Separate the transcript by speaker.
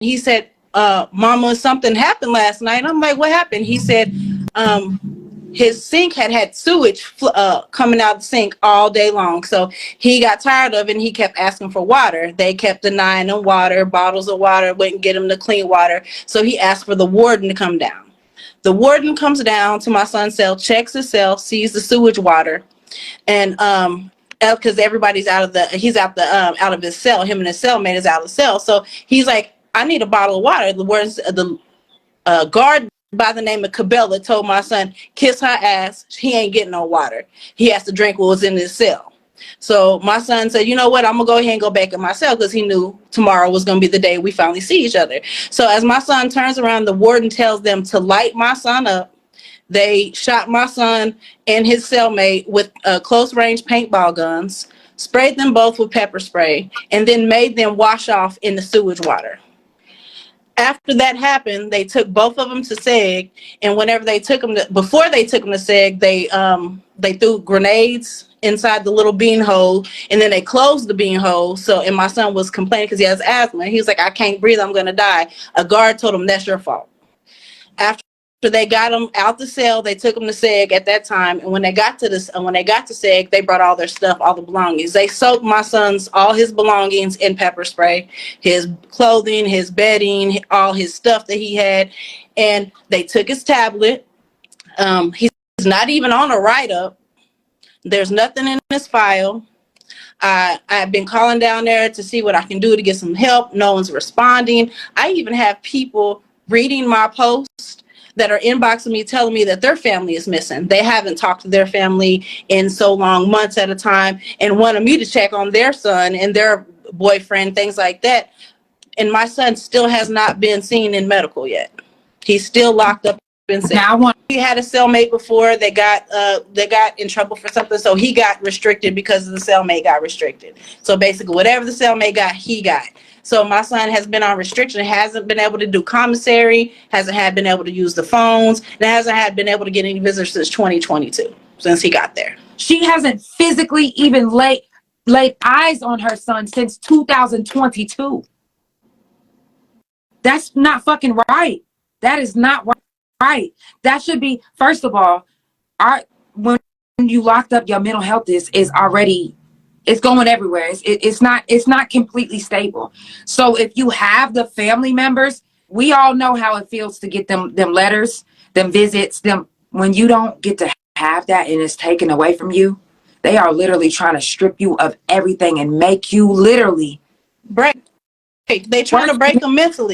Speaker 1: he said, Mama, something happened last night. I'm like, what happened? He said, his sink had sewage coming out the sink all day long. So he got tired of it and he kept asking for water. They kept denying him water, bottles of water, wouldn't get him the clean water. So he asked for the warden to come down. The warden comes down to my son's cell, checks his cell, sees the sewage water, and because everybody's he's out of his cell. Him and his cellmate is out of the cell. So he's like, I need a bottle of water. The guard by the name of Cabela told my son, kiss her ass. He ain't getting no water. He has to drink what was in his cell. So my son said, you know what? I'm going to go ahead and go back in my cell, because he knew tomorrow was going to be the day we finally see each other. So as my son turns around, the warden tells them to light my son up. They shot my son and his cellmate with close range paintball guns, sprayed them both with pepper spray, and then made them wash off in the sewage water. After that happened, they took both of them to SEG, and whenever they took them before they took them to SEG, they threw grenades inside the little bean hole, and then they closed the bean hole. So, and my son was complaining because he has asthma. He was like, I can't breathe, I'm gonna die. A guard told him, that's your fault. After they got him out the cell, they took him to SEG at that time. And when they got to SEG, they brought all their stuff, all the belongings. They soaked my son's all his belongings in pepper spray, his clothing, his bedding, all his stuff that he had, and they took his tablet. He's not even on a write-up. There's nothing in his file. I've been calling down there to see what I can do to get some help. No one's responding. I even have people reading my posts that are inboxing me, telling me that their family is missing. They haven't talked to their family in so long, months at a time, and wanted me to check on their son and their boyfriend, things like that. And my son still has not been seen in medical yet. He's still locked up in SEG. Now, he had a cellmate before. They got in trouble for something, so he got restricted because the cellmate got restricted. So basically, whatever the cellmate got, he got. So my son has been on restriction, hasn't been able to do commissary, hasn't been able to use the phones, and hasn't been able to get any visitors since 2022, since he got there.
Speaker 2: She hasn't physically even laid eyes on her son since 2022. That's not fucking right. That is not right. That should be, first of all, when you locked up, your mental health is already, it's going everywhere. It's not completely stable. So if you have the family members, we all know how it feels to get them letters, them visits, them when you don't get to have that and it's taken away from you. They are literally trying to strip you of everything and make you literally
Speaker 1: break. They trying to break them mentally.